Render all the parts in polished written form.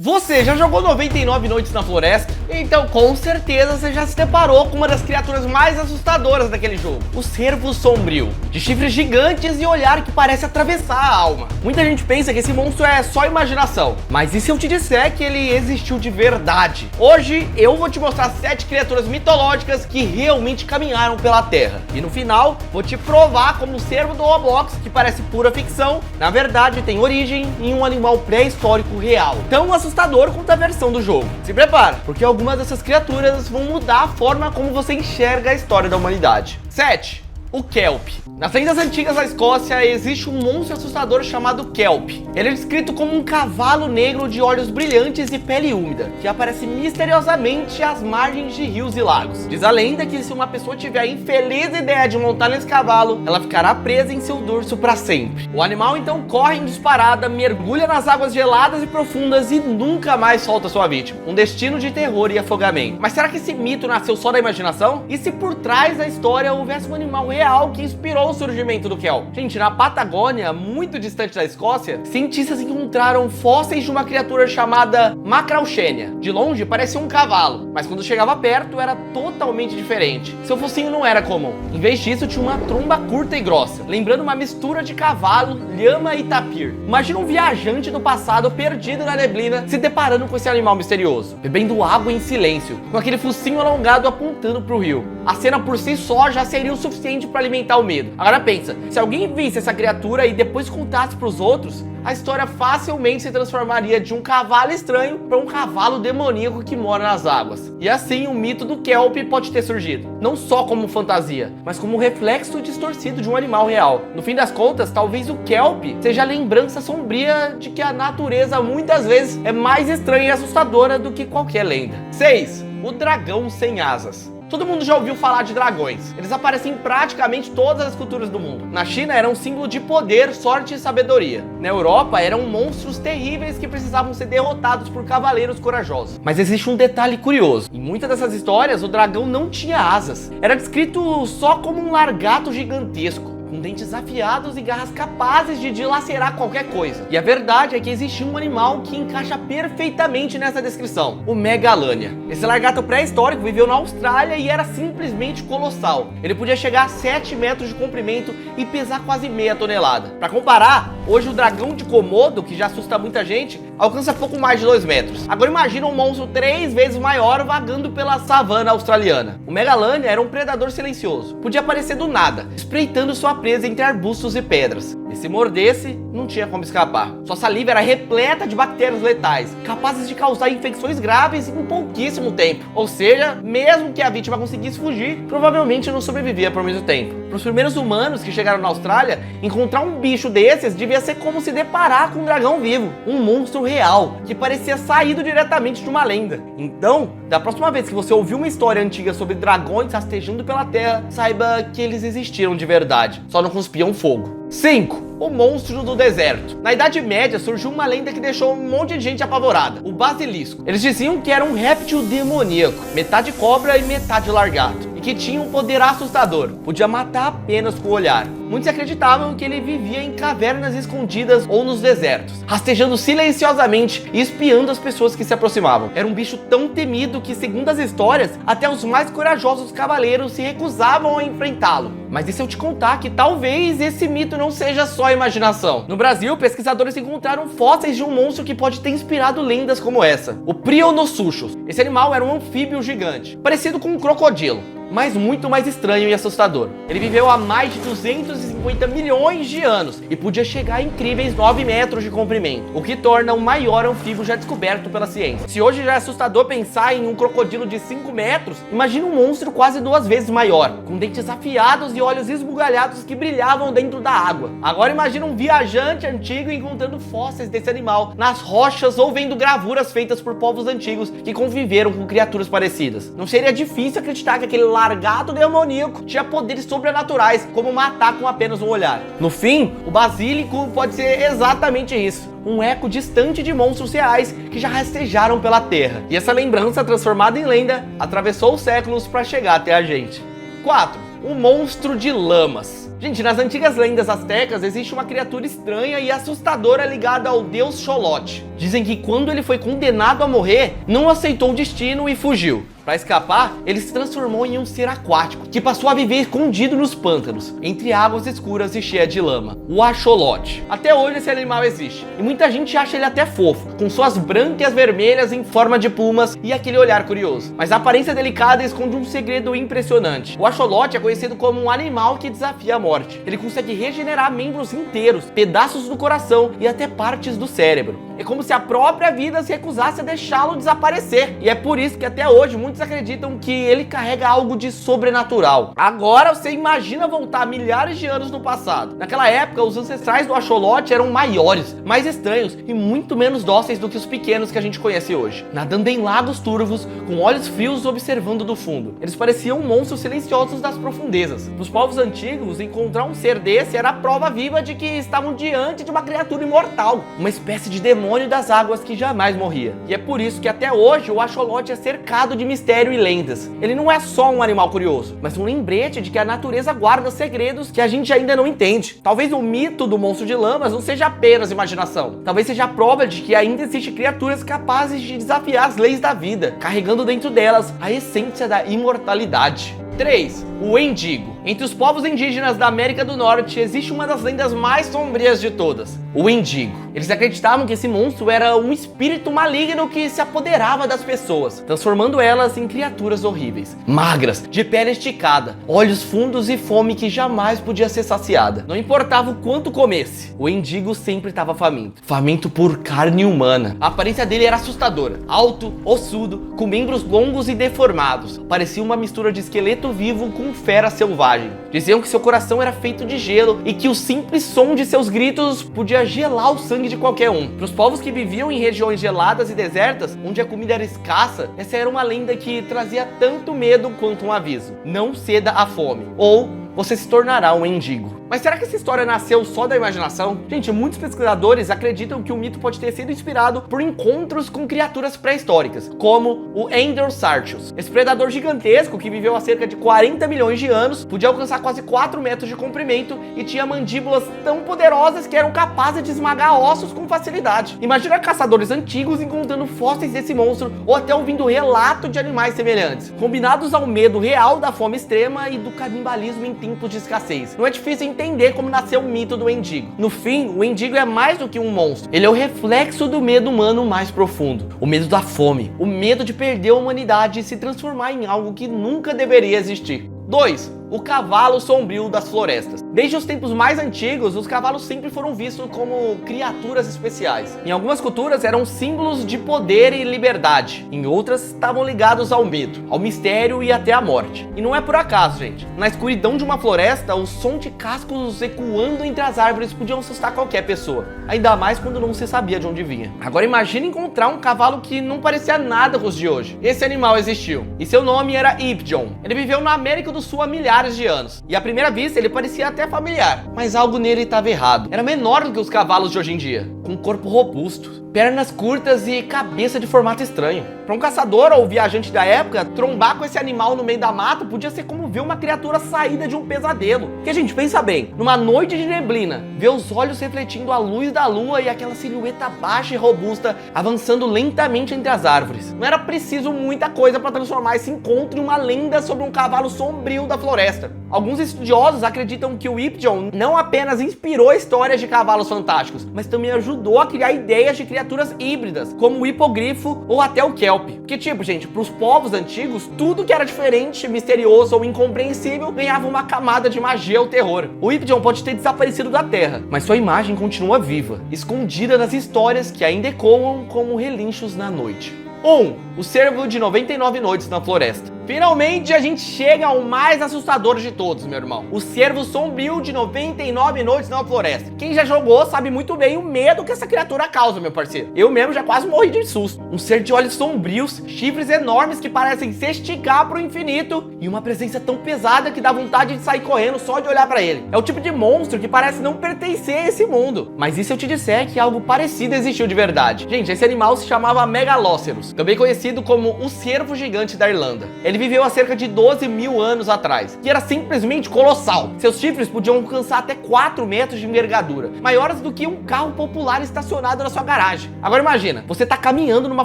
Você já jogou 99 Noites na Floresta? Então com certeza você já se deparou com uma das criaturas mais assustadoras daquele jogo, o Cervo Sombrio, de chifres gigantes e olhar que parece atravessar a alma. Muita gente pensa que esse monstro é só imaginação, mas e se eu te disser que ele existiu de verdade? Hoje eu vou te mostrar 7 criaturas mitológicas que realmente caminharam pela Terra, e no final vou te provar como o cervo do Roblox, que parece pura ficção, na verdade tem origem em um animal pré-histórico real, tão assustador quanto a versão do jogo. Se prepara, porque algumas dessas criaturas vão mudar a forma como você enxerga a história da humanidade. 7. O Kelp. Nas lendas antigas da Escócia existe um monstro assustador chamado Kelp. Ele é descrito como um cavalo negro de olhos brilhantes e pele úmida, que aparece misteriosamente às margens de rios e lagos. Diz a lenda que se uma pessoa tiver a infeliz ideia de montar nesse cavalo, ela ficará presa em seu dorso para sempre. O animal então corre em disparada, mergulha nas águas geladas e profundas e nunca mais solta sua vítima. Um destino de terror e afogamento. Mas será que esse mito nasceu só da imaginação? E se por trás da história houvesse um animal real que inspirou o surgimento do Kelp? Gente, na Patagônia, muito distante da Escócia, cientistas encontraram fósseis de uma criatura chamada Macrauchenia. De longe parecia um cavalo, mas quando chegava perto era totalmente diferente. Seu focinho não era comum. Em vez disso, tinha uma tromba curta e grossa, lembrando uma mistura de cavalo, lhama e tapir. Imagina um viajante do passado perdido na neblina se deparando com esse animal misterioso, bebendo água em silêncio, com aquele focinho alongado apontando para o rio. A cena por si só já seria o suficiente para alimentar o medo. Agora pensa, se alguém visse essa criatura e depois contasse para os outros, a história facilmente se transformaria de um cavalo estranho para um cavalo demoníaco que mora nas águas. E assim o mito do Kelp pode ter surgido, não só como fantasia, mas como reflexo distorcido de um animal real. No fim das contas, talvez o Kelp seja a lembrança sombria de que a natureza muitas vezes é mais estranha e assustadora do que qualquer lenda. 6. O dragão sem asas. Todo mundo já ouviu falar de dragões. Eles aparecem em praticamente todas as culturas do mundo. Na China eram um símbolo de poder, sorte e sabedoria. Na Europa eram monstros terríveis que precisavam ser derrotados por cavaleiros corajosos. Mas existe um detalhe curioso. Em muitas dessas histórias, o dragão não tinha asas. Era descrito só como um largato gigantesco, com dentes afiados e garras capazes de dilacerar qualquer coisa. E a verdade é que existia um animal que encaixa perfeitamente nessa descrição, o Megalania. Esse largato pré-histórico viveu na Austrália e era simplesmente colossal. Ele podia chegar a 7 metros de comprimento e pesar quase meia tonelada. Para comparar, hoje o dragão de Komodo, que já assusta muita gente, alcança pouco mais de 2 metros. Agora imagina um monstro 3 vezes maior vagando pela savana australiana. O Megalania era um predador silencioso. Podia aparecer do nada, espreitando sua presa entre arbustos e pedras. E se mordesse, não tinha como escapar. Sua saliva era repleta de bactérias letais, capazes de causar infecções graves em pouquíssimo tempo. Ou seja, mesmo que a vítima conseguisse fugir, provavelmente não sobrevivia por muito tempo. Para os primeiros humanos que chegaram na Austrália, encontrar um bicho desses devia ser como se deparar com um dragão vivo, um monstro real, que parecia saído diretamente de uma lenda. Então, da próxima vez que você ouvir uma história antiga sobre dragões rastejando pela terra, saiba que eles existiram de verdade, só não cuspiam fogo. 5. O monstro do deserto. Na Idade Média surgiu uma lenda que deixou um monte de gente apavorada, o basilisco. Eles diziam que era um réptil demoníaco, metade cobra e metade largato, e que tinha um poder assustador, podia matar apenas com o olhar. Muitos acreditavam que ele vivia em cavernas escondidas ou nos desertos, rastejando silenciosamente e espiando as pessoas que se aproximavam. Era um bicho tão temido que, segundo as histórias, até os mais corajosos cavaleiros se recusavam a enfrentá-lo. Mas e se eu te contar que talvez esse mito não seja só imaginação? No Brasil, pesquisadores encontraram fósseis de um monstro que pode ter inspirado lendas como essa, o Prionosuchus. Esse animal era um anfíbio gigante, parecido com um crocodilo, mas muito mais estranho e assustador. Ele viveu há mais de 250 milhões de anos e podia chegar a incríveis 9 metros de comprimento, o que torna o maior anfíbio já descoberto pela ciência. Se hoje já é assustador pensar em um crocodilo de 5 metros, imagina um monstro quase 2 vezes maior, com dentes afiados e olhos esbugalhados que brilhavam dentro da água. Agora imagina um viajante antigo encontrando fósseis desse animal nas rochas ou vendo gravuras feitas por povos antigos que conviveram com criaturas parecidas. Não seria difícil acreditar que aquele largato demoníaco tinha poderes sobrenaturais, como matar com apenas um olhar. No fim, o basílico pode ser exatamente isso, um eco distante de monstros reais que já rastejaram pela terra. E essa lembrança, transformada em lenda, atravessou os séculos para chegar até a gente. 4. O monstro de lamas. Gente, nas antigas lendas astecas existe uma criatura estranha e assustadora ligada ao deus Xolote. Dizem que quando ele foi condenado a morrer, não aceitou o destino e fugiu. Para escapar, ele se transformou em um ser aquático, que passou a viver escondido nos pântanos, entre águas escuras e cheias de lama, o axolote. Até hoje esse animal existe, e muita gente acha ele até fofo, com suas brânquias vermelhas em forma de plumas e aquele olhar curioso. Mas a aparência delicada esconde um segredo impressionante. O axolote é conhecido como um animal que desafia a morte. Ele consegue regenerar membros inteiros, pedaços do coração e até partes do cérebro. É como se a própria vida se recusasse a deixá-lo desaparecer. E é por isso que até hoje muitos acreditam que ele carrega algo de sobrenatural. Agora você imagina voltar milhares de anos no passado. Naquela época, os ancestrais do axolote eram maiores, mais estranhos e muito menos dóceis do que os pequenos que a gente conhece hoje. Nadando em lagos turvos, com olhos frios observando do fundo. Eles pareciam monstros silenciosos das profundezas. Para os povos antigos, encontrar um ser desse era a prova viva de que estavam diante de uma criatura imortal. Uma espécie de demônio das águas que jamais morria. E é por isso que até hoje o axolote é cercado de mistério e lendas. Ele não é só um animal curioso, mas um lembrete de que a natureza guarda segredos que a gente ainda não entende. Talvez o mito do monstro de lamas não seja apenas imaginação. Talvez seja a prova de que ainda existem criaturas capazes de desafiar as leis da vida, carregando dentro delas a essência da imortalidade. 3. O Wendigo. Entre os povos indígenas da América do Norte existe uma das lendas mais sombrias de todas, o Wendigo. Eles acreditavam que esse monstro era um espírito maligno que se apoderava das pessoas, transformando elas em criaturas horríveis, magras, de pele esticada, olhos fundos e fome que jamais podia ser saciada. Não importava o quanto comesse, o Wendigo sempre estava faminto. Faminto por carne humana. A aparência dele era assustadora, alto, ossudo, com membros longos e deformados. Parecia uma mistura de esqueleto vivo com fera selvagem. Diziam que seu coração era feito de gelo e que o simples som de seus gritos podia gelar o sangue de qualquer um. Para os povos que viviam em regiões geladas e desertas, onde a comida era escassa, essa era uma lenda que trazia tanto medo quanto um aviso: não ceda à fome, ou você se tornará um mendigo. Mas será que essa história nasceu só da imaginação? Gente, muitos pesquisadores acreditam que o mito pode ter sido inspirado por encontros com criaturas pré-históricas, como o Endorsarchus. Esse predador gigantesco que viveu há cerca de 40 milhões de anos, podia alcançar quase 4 metros de comprimento e tinha mandíbulas tão poderosas que eram capazes de esmagar ossos com facilidade. Imagina caçadores antigos encontrando fósseis desse monstro ou até ouvindo relato de animais semelhantes, combinados ao medo real da fome extrema e do canibalismo em tempos de escassez. Não é difícil entender como nasceu o mito do Wendigo. No fim, o Wendigo é mais do que um monstro. Ele é o reflexo do medo humano mais profundo. O medo da fome. O medo de perder a humanidade e se transformar em algo que nunca deveria existir. 2. O cavalo sombrio das florestas. Desde os tempos mais antigos, os cavalos sempre foram vistos como criaturas especiais. Em algumas culturas eram símbolos de poder e liberdade. Em outras, estavam ligados ao medo, ao mistério e até à morte. E não é por acaso, gente. Na escuridão de uma floresta, o som de cascos ecoando entre as árvores podiam assustar qualquer pessoa. Ainda mais quando não se sabia de onde vinha. Agora imagine encontrar um cavalo que não parecia nada com os de hoje. Esse animal existiu. E seu nome era Ipjon. Ele viveu na América do Sul há milhares de anos. E à primeira vista ele parecia até familiar, mas algo nele estava errado. Era menor do que os cavalos de hoje em dia, com um corpo robusto, pernas curtas e cabeça de formato estranho. Para um caçador ou viajante da época, trombar com esse animal no meio da mata podia ser como ver uma criatura saída de um pesadelo. Porque, gente, pensa bem, numa noite de neblina, ver os olhos refletindo a luz da lua e aquela silhueta baixa e robusta avançando lentamente entre as árvores. Não era preciso muita coisa para transformar esse encontro em uma lenda sobre um cavalo sombrio da floresta. Alguns estudiosos acreditam que o Ipjon não apenas inspirou histórias de cavalos fantásticos, mas também ajudou a criar ideias de criaturas híbridas, como o hipogrifo ou até o kelp. Porque, tipo, gente, para os povos antigos, tudo que era diferente, misterioso ou incompreensível ganhava uma camada de magia ou terror. O Ipjon pode ter desaparecido da Terra, mas sua imagem continua viva, escondida nas histórias que ainda ecoam como relinchos na noite. 1. O Cervo de 99 Noites na Floresta. Finalmente a gente chega ao mais assustador de todos, meu irmão. O Cervo Sombrio de 99 Noites na Floresta. Quem já jogou sabe muito bem o medo que essa criatura causa, meu parceiro. Eu mesmo já quase morri de susto. Um ser de olhos sombrios, chifres enormes que parecem se esticar pro infinito e uma presença tão pesada que dá vontade de sair correndo só de olhar pra ele. É o tipo de monstro que parece não pertencer a esse mundo. Mas e se eu te disser que algo parecido existiu de verdade? Gente, esse animal se chamava Megalóceros, também conhecido como o cervo gigante da Irlanda. Ele viveu há cerca de 12 mil anos atrás, e era simplesmente colossal. Seus chifres podiam alcançar até 4 metros de envergadura, maiores do que um carro popular estacionado na sua garagem. Agora imagina, você tá caminhando numa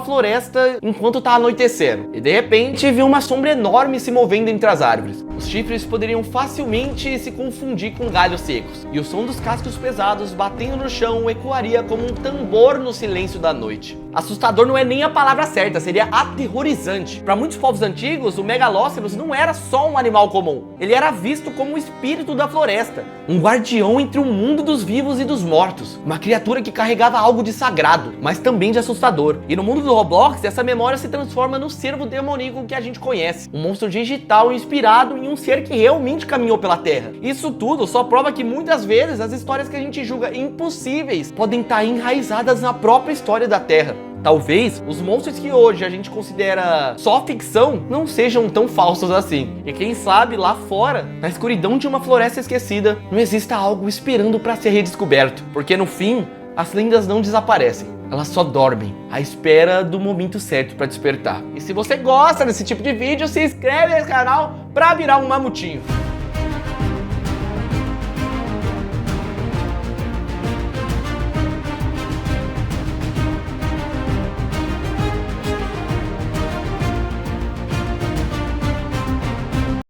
floresta enquanto tá anoitecendo, e de repente vê uma sombra enorme se movendo entre as árvores. Os chifres poderiam facilmente se confundir com galhos secos, e o som dos cascos pesados batendo no chão ecoaria como um tambor no silêncio da noite. Assustador não é nem a palavra certa, seria aterrorizante. Para muitos povos antigos, o Megalóceros não era só um animal comum. Ele era visto como o espírito da floresta, um guardião entre o mundo dos vivos e dos mortos, uma criatura que carregava algo de sagrado, mas também de assustador. E no mundo do Roblox, essa memória se transforma no cervo demoníaco que a gente conhece, um monstro digital inspirado em um ser que realmente caminhou pela Terra. Isso tudo só prova que muitas vezes as histórias que a gente julga impossíveis podem estar enraizadas na própria história da Terra. Talvez os monstros que hoje a gente considera só ficção não sejam tão falsos assim. E quem sabe lá fora, na escuridão de uma floresta esquecida, não exista algo esperando para ser redescoberto. Porque no fim, as lendas não desaparecem, elas só dormem, à espera do momento certo para despertar. E se você gosta desse tipo de vídeo, se inscreve nesse canal para virar um mamutinho.